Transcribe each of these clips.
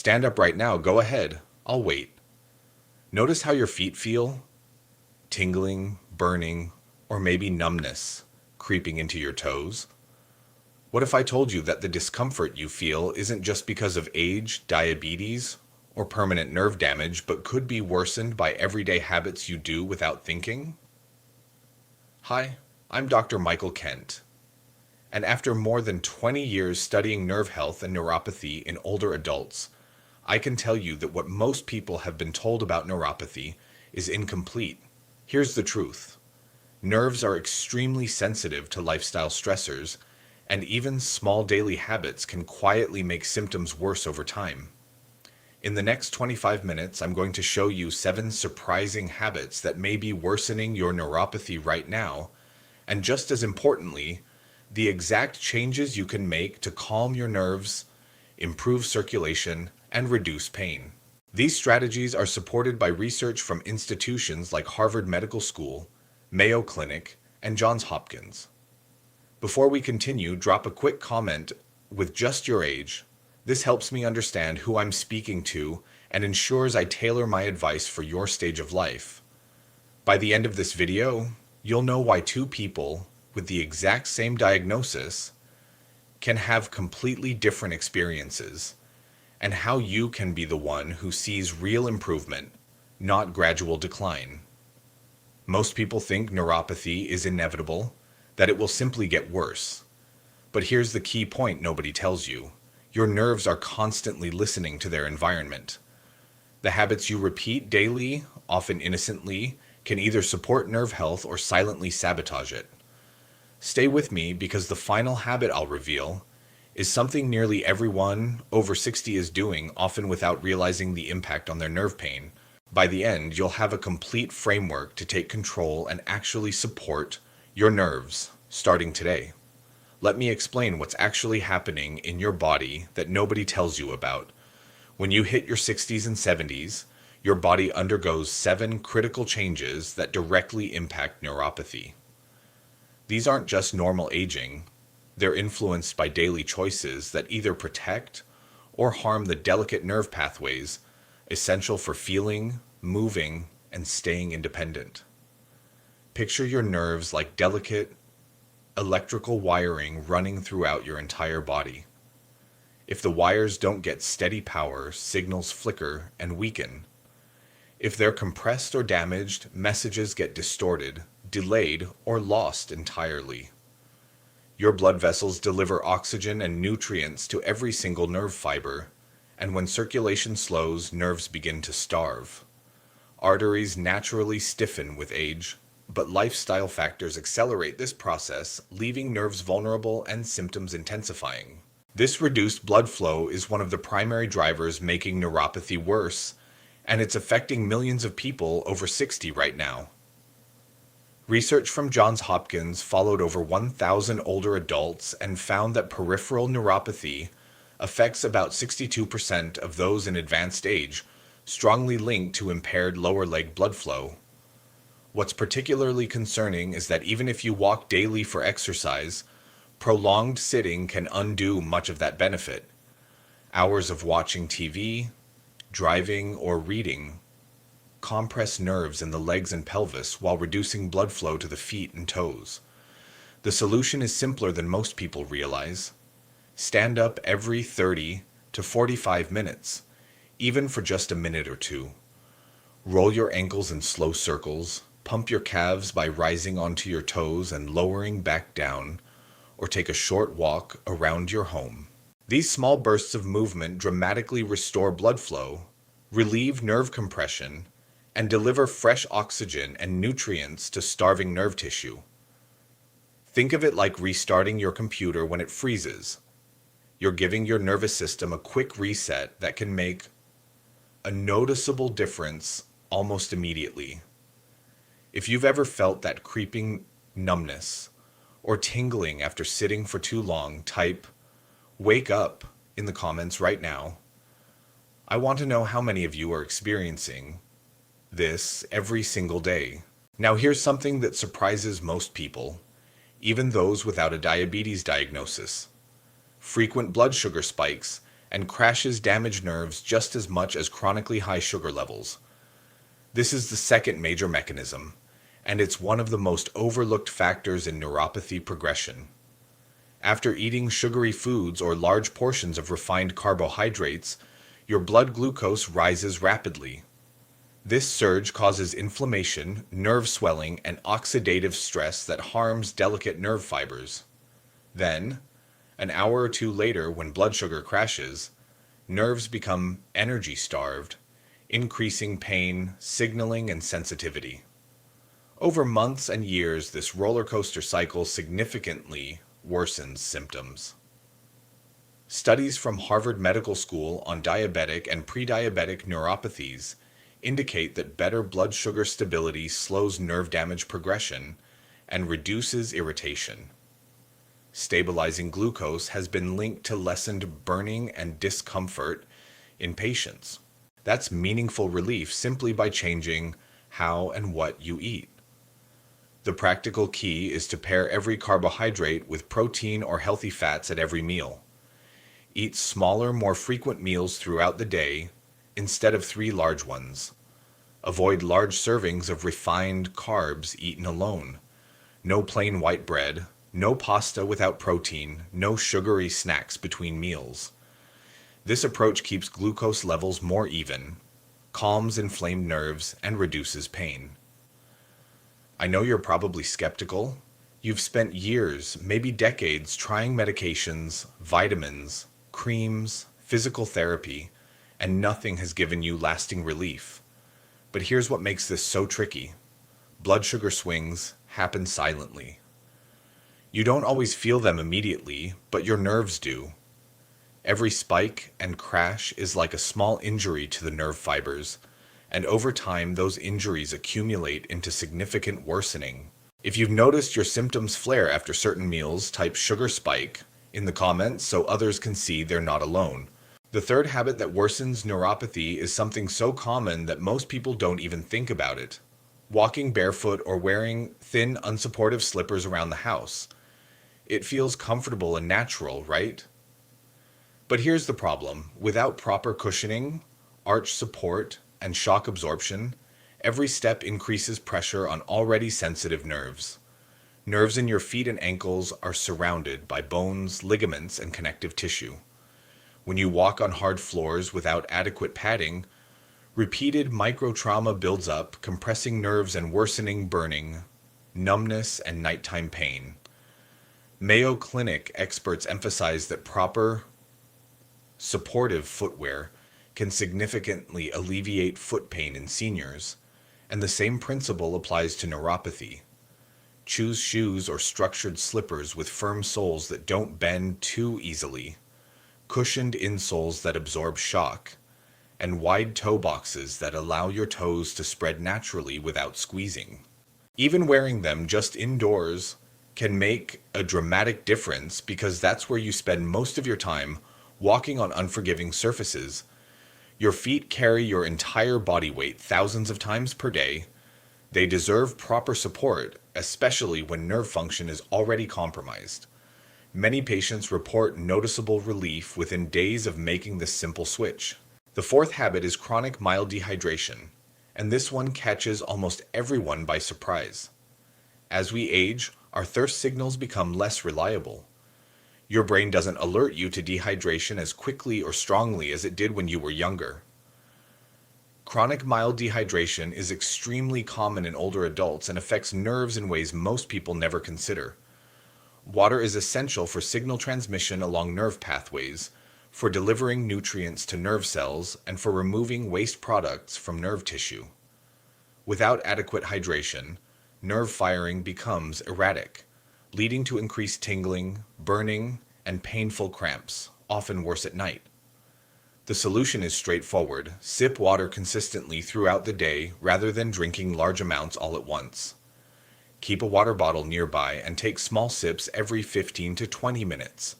stand up right now. Go ahead. I'll wait. Notice how your feet feel. Tingling, burning, or maybe numbness creeping into your toes. What if I told you that the discomfort you feel isn't just because of age, diabetes, or permanent nerve damage, but could be worsened by everyday habits you do without thinking? Hi, I'm Dr. Michael Kent, and after more than 20 years studying nerve health and neuropathy in older adults, I can tell you that what most people have been told about neuropathy is incomplete. Here's the truth. Nerves are extremely sensitive to lifestyle stressors, and even small daily habits can quietly make symptoms worse over time. In the next 25 minutes, I'm going to show you 7 surprising habits that may be worsening your neuropathy right now, and just as importantly, the exact changes you can make to calm your nerves, improve circulation, and reduce pain. These strategies are supported by research from institutions like Harvard Medical School, Mayo Clinic, and Johns Hopkins. Before we continue, drop a quick comment with just your age. This helps me understand who I'm speaking to and ensures I tailor my advice for your stage of life. By the end of this video, you'll know why 2 people with the exact same diagnosis can have completely different experiences, and how you can be the one who sees real improvement, not gradual decline. Most people think neuropathy is inevitable, that it will simply get worse. But here's the key point nobody tells you. Your nerves are constantly listening to their environment. The habits you repeat daily, often innocently, can either support nerve health or silently sabotage it. Stay with me because the final habit I'll reveal is something nearly everyone over 60 is doing, often without realizing the impact on their nerve pain. By the end, you'll have a complete framework to take control and actually support your nerves, starting today. Let me explain what's actually happening in your body that nobody tells you about. When you hit your 60s and 70s, your body undergoes 7 critical changes that directly impact neuropathy. These aren't just normal aging. They're influenced by daily choices that either protect or harm the delicate nerve pathways essential for feeling, moving, and staying independent. Picture your nerves like delicate electrical wiring running throughout your entire body. If the wires don't get steady power, signals flicker and weaken. If they're compressed or damaged, messages get distorted, delayed, or lost entirely. Your blood vessels deliver oxygen and nutrients to every single nerve fiber, and when circulation slows, nerves begin to starve. Arteries naturally stiffen with age, but lifestyle factors accelerate this process, leaving nerves vulnerable and symptoms intensifying. This reduced blood flow is one of the primary drivers making neuropathy worse, and it's affecting millions of people over 60 right now. Research from Johns Hopkins followed over 1,000 older adults and found that peripheral neuropathy affects about 62% of those in advanced age, strongly linked to impaired lower leg blood flow. What's particularly concerning is that even if you walk daily for exercise, prolonged sitting can undo much of that benefit. Hours of watching TV, driving, or reading compress nerves in the legs and pelvis while reducing blood flow to the feet and toes. The solution is simpler than most people realize. Stand up every 30 to 45 minutes, even for just a minute or 2. Roll your ankles in slow circles, pump your calves by rising onto your toes and lowering back down, or take a short walk around your home. These small bursts of movement dramatically restore blood flow, relieve nerve compression, and deliver fresh oxygen and nutrients to starving nerve tissue. Think of it like restarting your computer when it freezes. You're giving your nervous system a quick reset that can make a noticeable difference almost immediately. If you've ever felt that creeping numbness or tingling after sitting for too long, type "wake up" in the comments right now. I want to know how many of you are experiencing this every single day. Now here's something that surprises most people, even those without a diabetes diagnosis. Frequent blood sugar spikes and crashes damage nerves just as much as chronically high sugar levels. This is the second major mechanism, and it's one of the most overlooked factors in neuropathy progression. After eating sugary foods or large portions of refined carbohydrates, your blood glucose rises rapidly. This surge causes inflammation, nerve swelling, and oxidative stress that harms delicate nerve fibers. Then, an hour or two later, when blood sugar crashes, nerves become energy-starved, increasing pain, signaling, and sensitivity. Over months and years, this roller coaster cycle significantly worsens symptoms. Studies from Harvard Medical School on diabetic and pre-diabetic neuropathies indicate that better blood sugar stability slows nerve damage progression and reduces irritation. Stabilizing glucose has been linked to lessened burning and discomfort in patients. That's meaningful relief simply by changing how and what you eat. The practical key is to pair every carbohydrate with protein or healthy fats at every meal. Eat smaller, more frequent meals throughout the day instead of 3 large ones. Avoid large servings of refined carbs eaten alone. No plain white bread, no pasta without protein, no sugary snacks between meals. This approach keeps glucose levels more even, calms inflamed nerves, and reduces pain. I know you're probably skeptical. You've spent years, maybe decades, trying medications, vitamins, creams, physical therapy, and nothing has given you lasting relief. But here's what makes this so tricky. Blood sugar swings happen silently. You don't always feel them immediately, but your nerves do. Every spike and crash is like a small injury to the nerve fibers, and over time those injuries accumulate into significant worsening. If you've noticed your symptoms flare after certain meals, type sugar spike in the comments so others can see they're not alone. The third habit that worsens neuropathy is something so common that most people don't even think about it. Walking barefoot or wearing thin, unsupportive slippers around the house. It feels comfortable and natural, right? But here's the problem. Without proper cushioning, arch support, and shock absorption, every step increases pressure on already sensitive nerves. Nerves in your feet and ankles are surrounded by bones, ligaments, and connective tissue. When you walk on hard floors without adequate padding, repeated microtrauma builds up, compressing nerves and worsening burning, numbness, and nighttime pain. Mayo Clinic experts emphasize that proper supportive footwear can significantly alleviate foot pain in seniors, and the same principle applies to neuropathy. Choose shoes or structured slippers with firm soles that don't bend too easily, cushioned insoles that absorb shock, and wide toe boxes that allow your toes to spread naturally without squeezing. Even wearing them just indoors can make a dramatic difference because that's where you spend most of your time walking on unforgiving surfaces. Your feet carry your entire body weight thousands of times per day. They deserve proper support, especially when nerve function is already compromised. Many patients report noticeable relief within days of making this simple switch. The fourth habit is chronic mild dehydration, and this one catches almost everyone by surprise. As we age, our thirst signals become less reliable. Your brain doesn't alert you to dehydration as quickly or strongly as it did when you were younger. Chronic mild dehydration is extremely common in older adults and affects nerves in ways most people never consider. Water is essential for signal transmission along nerve pathways, for delivering nutrients to nerve cells, and for removing waste products from nerve tissue. Without adequate hydration, nerve firing becomes erratic, leading to increased tingling, burning, and painful cramps, often worse at night. The solution is straightforward. Sip water consistently throughout the day rather than drinking large amounts all at once. Keep a water bottle nearby and take small sips every 15 to 20 minutes.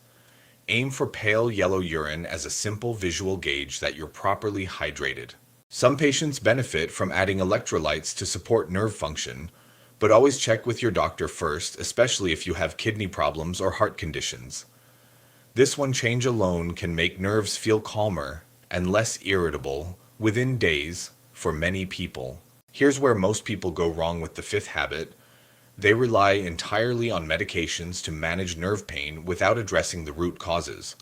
Aim for pale yellow urine as a simple visual gauge that you're properly hydrated. Some patients benefit from adding electrolytes to support nerve function, but always check with your doctor first, especially if you have kidney problems or heart conditions. This one change alone can make nerves feel calmer and less irritable within days for many people. Here's where most people go wrong with the fifth habit. They rely entirely on medications to manage nerve pain without addressing the root causes.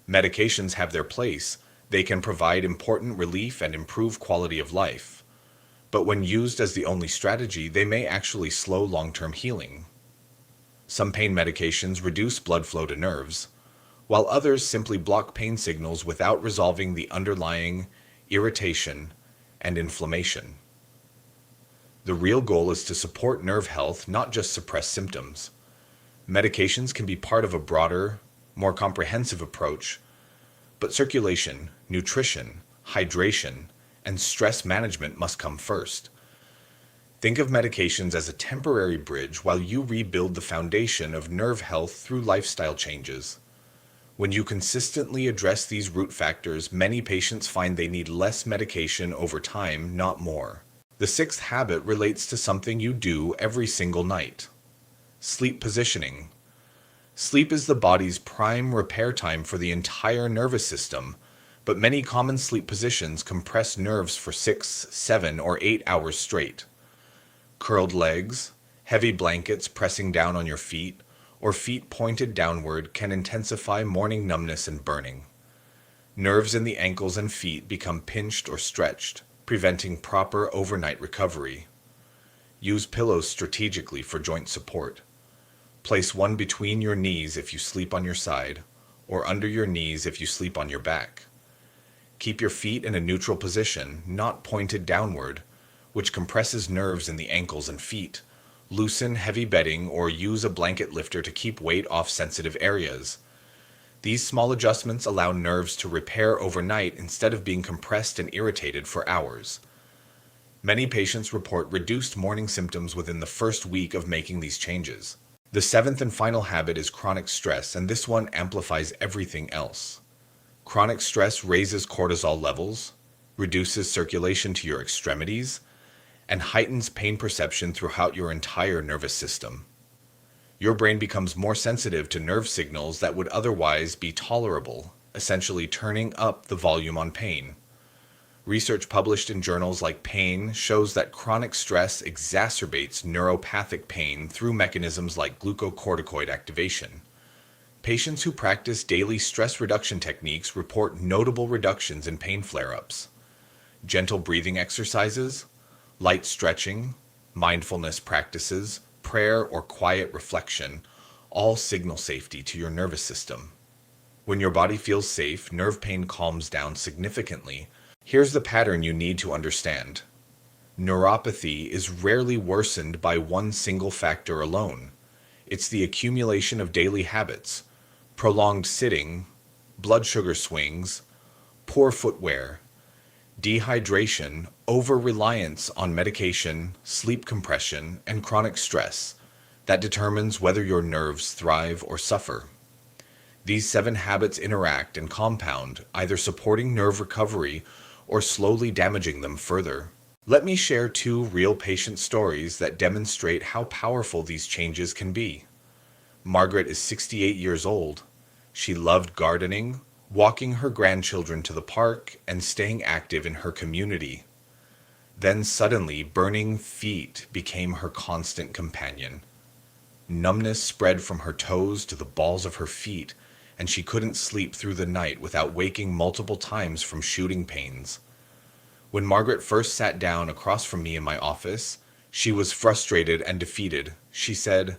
Medications have their place. They can provide important relief and improve quality of life. But when used as the only strategy, they may actually slow long-term healing. Some pain medications reduce blood flow to nerves, while others simply block pain signals without resolving the underlying irritation and inflammation. The real goal is to support nerve health, not just suppress symptoms. Medications can be part of a broader, more comprehensive approach, but circulation, nutrition, hydration, and stress management must come first. Think of medications as a temporary bridge while you rebuild the foundation of nerve health through lifestyle changes. When you consistently address these root factors, many patients find they need less medication over time, not more. The sixth habit relates to something you do every single night. Sleep positioning. Sleep is the body's prime repair time for the entire nervous system, but many common sleep positions compress nerves for 6, 7, or 8 hours straight. Curled legs, heavy blankets pressing down on your feet, or feet pointed downward can intensify morning numbness and burning. Nerves in the ankles and feet become pinched or stretched, preventing proper overnight recovery. Use pillows strategically for joint support. Place one between your knees if you sleep on your side, or under your knees if you sleep on your back. Keep your feet in a neutral position, not pointed downward, which compresses nerves in the ankles and feet. Loosen heavy bedding or use a blanket lifter to keep weight off sensitive areas. These small adjustments allow nerves to repair overnight instead of being compressed and irritated for hours. Many patients report reduced morning symptoms within the first week of making these changes. The seventh and final habit is chronic stress, and this one amplifies everything else. Chronic stress raises cortisol levels, reduces circulation to your extremities, and heightens pain perception throughout your entire nervous system. Your brain becomes more sensitive to nerve signals that would otherwise be tolerable, essentially turning up the volume on pain. Research published in journals like Pain shows that chronic stress exacerbates neuropathic pain through mechanisms like glucocorticoid activation. Patients who practice daily stress reduction techniques report notable reductions in pain flare-ups. Gentle breathing exercises, light stretching, mindfulness practices, prayer, or quiet reflection all signal safety to your nervous system. When your body feels safe, nerve pain calms down significantly. Here's the pattern you need to understand. Neuropathy is rarely worsened by one single factor alone. It's the accumulation of daily habits, prolonged sitting, blood sugar swings, poor footwear, dehydration, over-reliance on medication, sleep compression, and chronic stress that determines whether your nerves thrive or suffer. These 7 habits interact and compound, either supporting nerve recovery or slowly damaging them further. Let me share 2 real patient stories that demonstrate how powerful these changes can be. Margaret is 68 years old. She loved gardening, walking her grandchildren to the park, and staying active in her community. Then suddenly, burning feet became her constant companion. Numbness spread from her toes to the balls of her feet, and she couldn't sleep through the night without waking multiple times from shooting pains. When Margaret first sat down across from me in my office, she was frustrated and defeated. She said,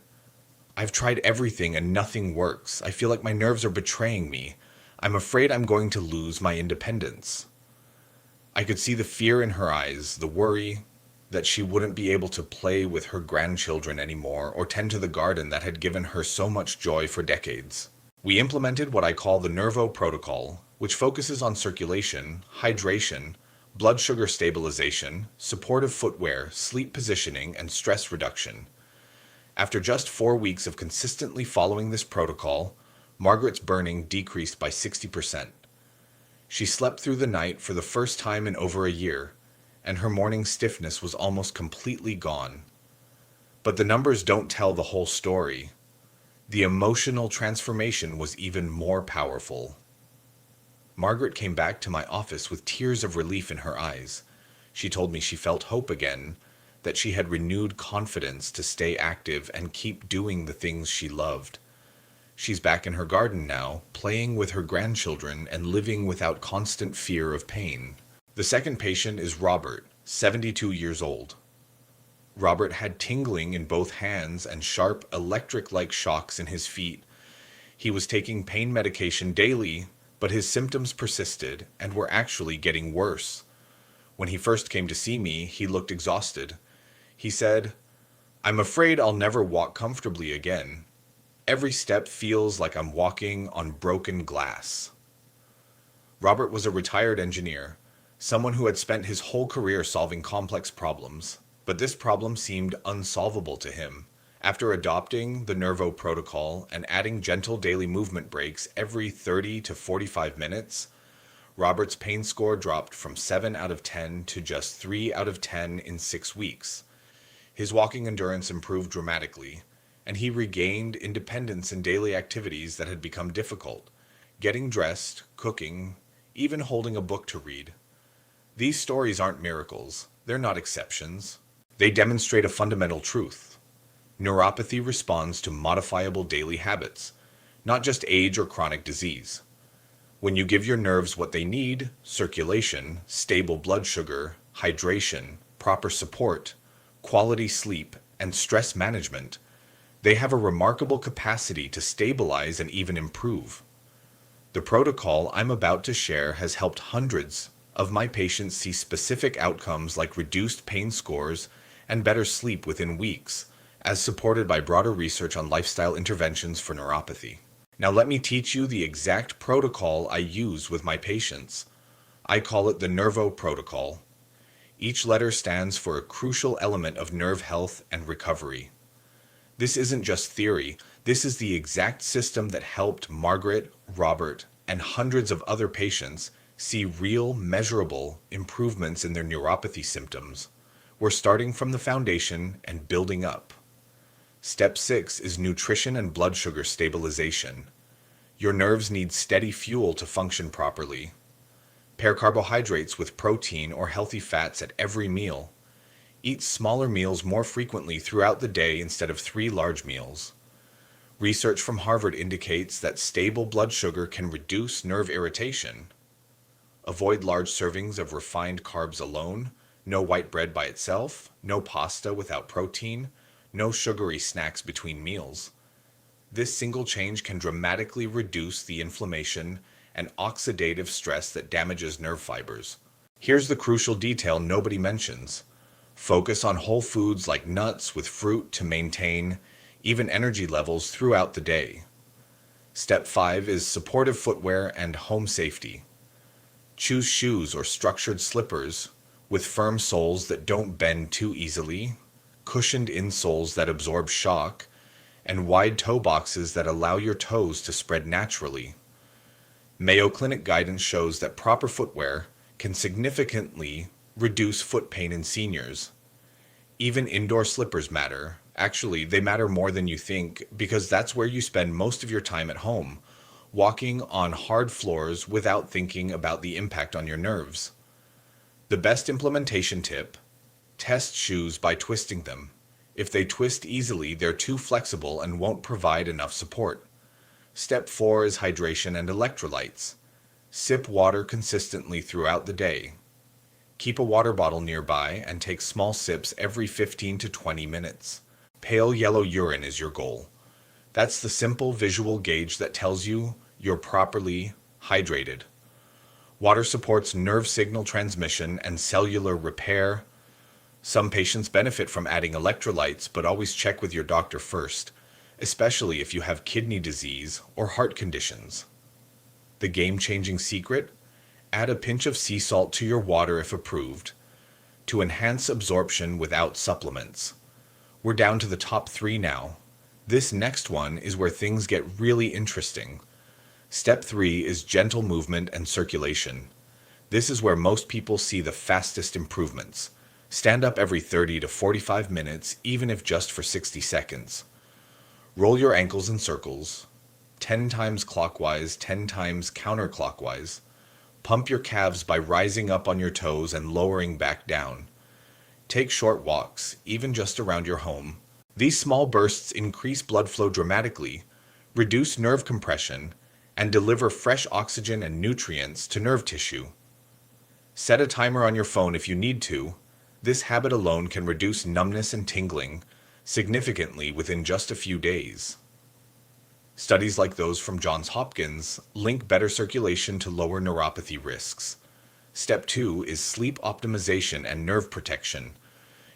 "I've tried everything and nothing works. I feel like my nerves are betraying me. I'm afraid I'm going to lose my independence." I could see the fear in her eyes, the worry that she wouldn't be able to play with her grandchildren anymore or tend to the garden that had given her so much joy for decades. We implemented what I call the Nervo Protocol, which focuses on circulation, hydration, blood sugar stabilization, supportive footwear, sleep positioning, and stress reduction. After just 4 weeks of consistently following this protocol, Margaret's burning decreased by 60%. She slept through the night for the first time in over a year, and her morning stiffness was almost completely gone. But the numbers don't tell the whole story. The emotional transformation was even more powerful. Margaret came back to my office with tears of relief in her eyes. She told me she felt hope again, that she had renewed confidence to stay active and keep doing the things she loved. She's back in her garden now, playing with her grandchildren and living without constant fear of pain. The second patient is Robert, 72 years old. Robert had tingling in both hands and sharp electric-like shocks in his feet. He was taking pain medication daily, but his symptoms persisted and were actually getting worse. When he first came to see me, he looked exhausted. He said, "I'm afraid I'll never walk comfortably again. Every step feels like I'm walking on broken glass." Robert was a retired engineer, someone who had spent his whole career solving complex problems, but this problem seemed unsolvable to him. After adopting the Nervo protocol and adding gentle daily movement breaks every 30 to 45 minutes, Robert's pain score dropped from 7 out of 10 to just 3 out of 10 in 6 weeks. His walking endurance improved dramatically, and he regained independence in daily activities that had become difficult, getting dressed, cooking, even holding a book to read. These stories aren't miracles. They're not exceptions. They demonstrate a fundamental truth. Neuropathy responds to modifiable daily habits, not just age or chronic disease. When you give your nerves what they need, circulation, stable blood sugar, hydration, proper support, quality sleep, and stress management, they have a remarkable capacity to stabilize and even improve. The protocol I'm about to share has helped hundreds of my patients see specific outcomes like reduced pain scores and better sleep within weeks, as supported by broader research on lifestyle interventions for neuropathy. Now let me teach you the exact protocol I use with my patients. I call it the Nervo protocol. Each letter stands for a crucial element of nerve health and recovery. This isn't just theory. This is the exact system that helped Margaret, Robert, and hundreds of other patients see real, measurable improvements in their neuropathy symptoms. We're starting from the foundation and building up. Step 6 is nutrition and blood sugar stabilization. Your nerves need steady fuel to function properly. Pair carbohydrates with protein or healthy fats at every meal. Eat smaller meals more frequently throughout the day instead of 3 large meals. Research from Harvard indicates that stable blood sugar can reduce nerve irritation. Avoid large servings of refined carbs alone, no white bread by itself, no pasta without protein, no sugary snacks between meals. This single change can dramatically reduce the inflammation and oxidative stress that damages nerve fibers. Here's the crucial detail nobody mentions. Focus on whole foods like nuts with fruit to maintain even energy levels throughout the day. Step 5 is supportive footwear and home safety. Choose shoes or structured slippers with firm soles that don't bend too easily, cushioned insoles that absorb shock, and wide toe boxes that allow your toes to spread naturally. Mayo Clinic guidance shows that proper footwear can significantly reduce foot pain in seniors. Even indoor slippers matter. Actually, they matter more than you think because that's where you spend most of your time at home, walking on hard floors without thinking about the impact on your nerves. The best implementation tip: test shoes by twisting them. If they twist easily, they're too flexible and won't provide enough support. Step 4 is hydration and electrolytes. Sip water consistently throughout the day. Keep a water bottle nearby and take small sips every 15 to 20 minutes. Pale yellow urine is your goal. That's the simple visual gauge that tells you you're properly hydrated. Water supports nerve signal transmission and cellular repair. Some patients benefit from adding electrolytes, but always check with your doctor first, especially if you have kidney disease or heart conditions. The game-changing secret? Add a pinch of sea salt to your water if approved, to enhance absorption without supplements. We're down to the top 3 now. This next one is where things get really interesting. Step 3 is gentle movement and circulation. This is where most people see the fastest improvements. Stand up every 30 to 45 minutes, even if just for 60 seconds. Roll your ankles in circles, 10 times clockwise, 10 times counterclockwise. Pump your calves by rising up on your toes and lowering back down. Take short walks, even just around your home. These small bursts increase blood flow dramatically, reduce nerve compression, and deliver fresh oxygen and nutrients to nerve tissue. Set a timer on your phone if you need to. This habit alone can reduce numbness and tingling significantly within just a few days. Studies like those from Johns Hopkins link better circulation to lower neuropathy risks. Step 2 is sleep optimization and nerve protection.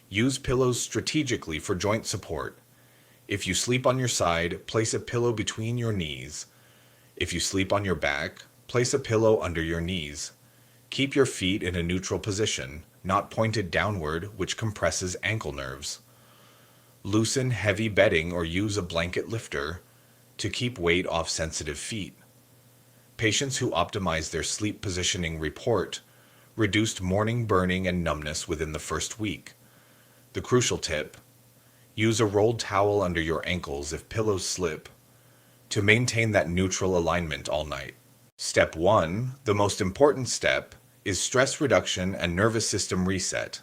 Use pillows strategically for joint support. If you sleep on your side, place a pillow between your knees. If you sleep on your back, place a pillow under your knees. Keep your feet in a neutral position, not pointed downward, which compresses ankle nerves. Loosen heavy bedding or use a blanket lifter to keep weight off sensitive feet. Patients who optimize their sleep positioning report reduced morning burning and numbness within the first week. The crucial tip: use a rolled towel under your ankles if pillows slip to maintain that neutral alignment all night. Step 1, the most important step, is stress reduction and nervous system reset.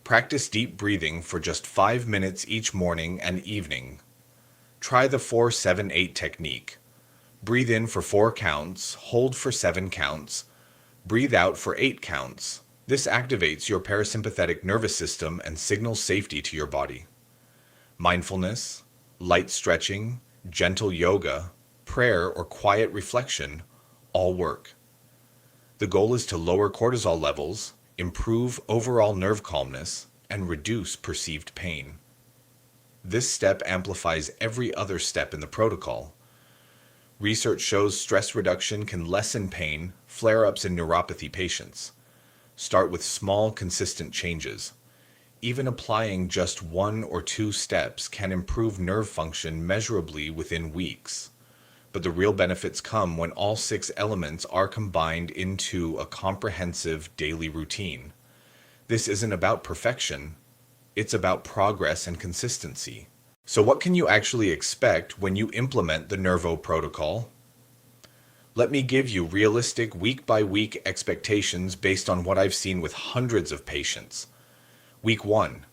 Practice deep breathing for just 5 minutes each morning and evening. Try the 4-7-8 technique. Breathe in for 4 counts, hold for 7 counts, breathe out for 8 counts. This activates your parasympathetic nervous system and signals safety to your body. Mindfulness, light stretching, gentle yoga, prayer, or quiet reflection all work. The goal is to lower cortisol levels, improve overall nerve calmness, and reduce perceived pain. This step amplifies every other step in the protocol. Research shows stress reduction can lessen pain, flare-ups in neuropathy patients. Start with small, consistent changes. Even applying just 1 or 2 steps can improve nerve function measurably within weeks. But the real benefits come when all 6 elements are combined into a comprehensive daily routine. This isn't about perfection, it's about progress and consistency. So what can you actually expect when you implement the Nervo protocol? Let me give you realistic week-by-week expectations based on what I've seen with hundreds of patients. Week 1.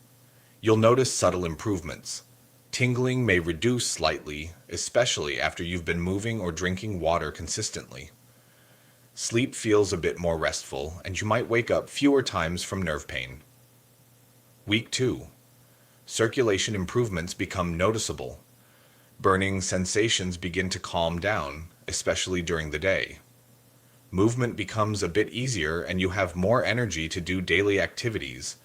You'll notice subtle improvements. Tingling may reduce slightly, especially after you've been moving or drinking water consistently. Sleep feels a bit more restful, and you might wake up fewer times from nerve pain. Week 2. Circulation improvements become noticeable. Burning sensations begin to calm down, especially during the day. Movement becomes a bit easier and you have more energy to do daily activities.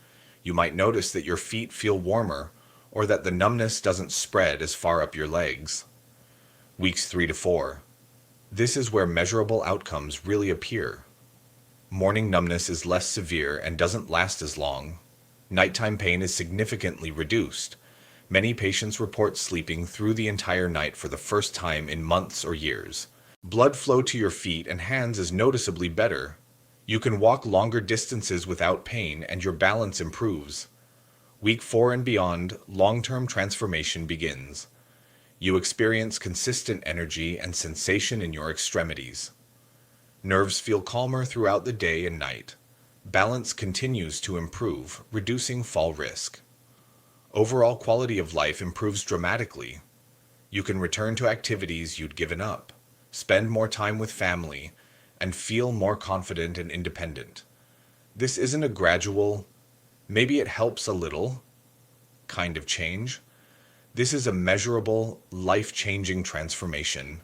You might notice that your feet feel warmer or that the numbness doesn't spread as far up your legs. Weeks 3 to 4. This is where measurable outcomes really appear. Morning numbness is less severe and doesn't last as long. Nighttime pain is significantly reduced. Many patients report sleeping through the entire night for the first time in months or years. Blood flow to your feet and hands is noticeably better. You can walk longer distances without pain and your balance improves. Week 4 and beyond, long-term transformation begins. You experience consistent energy and sensation in your extremities. Nerves feel calmer throughout the day and night. Balance continues to improve, reducing fall risk. Overall quality of life improves dramatically. You can return to activities you'd given up, spend more time with family, and feel more confident and independent. This isn't a gradual, maybe it helps a little, kind of change. This is a measurable, life-changing transformation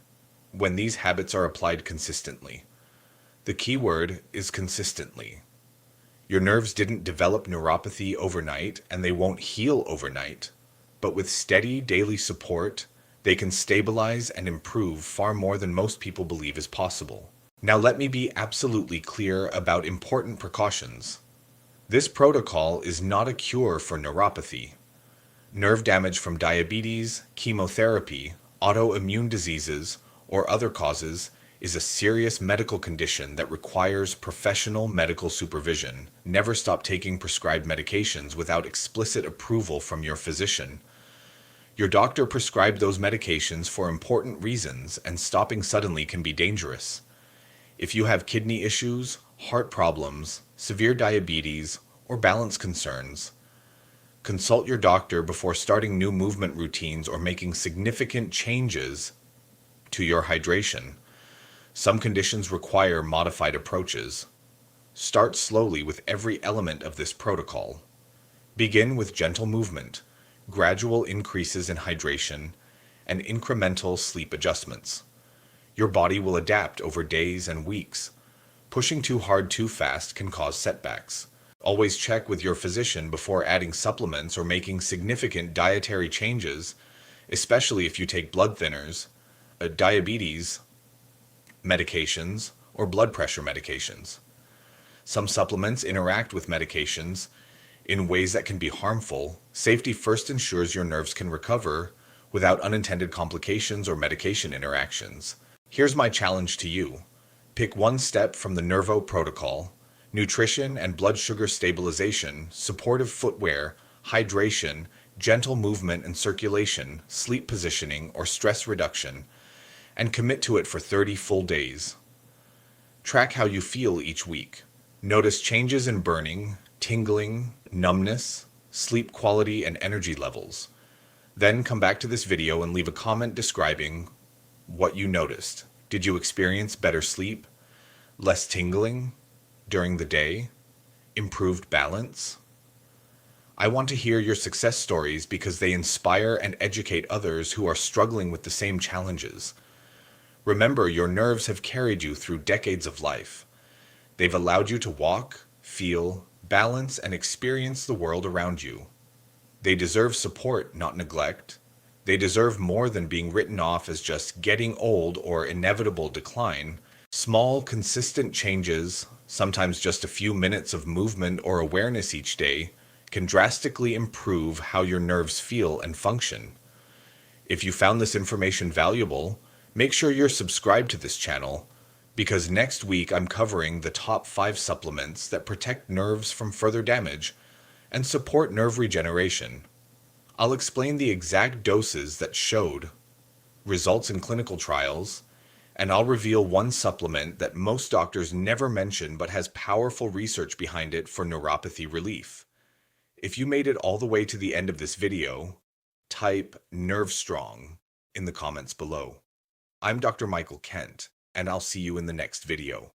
when these habits are applied consistently. The key word is consistently. Your nerves didn't develop neuropathy overnight, and they won't heal overnight, but with steady daily support, they can stabilize and improve far more than most people believe is possible. Now let me be absolutely clear about important precautions. This protocol is not a cure for neuropathy. Nerve damage from diabetes, chemotherapy, autoimmune diseases, or other causes is a serious medical condition that requires professional medical supervision. Never stop taking prescribed medications without explicit approval from your physician. Your doctor prescribed those medications for important reasons, and stopping suddenly can be dangerous. If you have kidney issues, heart problems, severe diabetes, or balance concerns, consult your doctor before starting new movement routines or making significant changes to your hydration. Some conditions require modified approaches. Start slowly with every element of this protocol. Begin with gentle movement, gradual increases in hydration, and incremental sleep adjustments. Your body will adapt over days and weeks. Pushing too hard too fast can cause setbacks. Always check with your physician before adding supplements or making significant dietary changes, especially if you take blood thinners, diabetes medications, or blood pressure medications. Some supplements interact with medications in ways that can be harmful. Safety first ensures your nerves can recover without unintended complications or medication interactions. Here's my challenge to you. Pick one step from the Nervo protocol: nutrition and blood sugar stabilization, supportive footwear, hydration, gentle movement and circulation, sleep positioning, or stress reduction, and commit to it for 30 full days. Track how you feel each week. Notice changes in burning, tingling, numbness, sleep quality, and energy levels. Then come back to this video and leave a comment describing what you noticed. Did you experience better sleep, less tingling during the day, improved balance? I want to hear your success stories because they inspire and educate others who are struggling with the same challenges. Remember, your nerves have carried you through decades of life. They've allowed you to walk, feel, balance, and experience the world around you. They deserve support, not neglect. They deserve more than being written off as just getting old or inevitable decline. Small, consistent changes, sometimes just a few minutes of movement or awareness each day, can drastically improve how your nerves feel and function. If you found this information valuable, make sure you're subscribed to this channel, because next week I'm covering the top 5 supplements that protect nerves from further damage and support nerve regeneration. I'll explain the exact doses that showed results in clinical trials, and I'll reveal one supplement that most doctors never mention but has powerful research behind it for neuropathy relief. If you made it all the way to the end of this video, type "Nerve Strong" in the comments below. I'm Dr. Michael Kent, and I'll see you in the next video.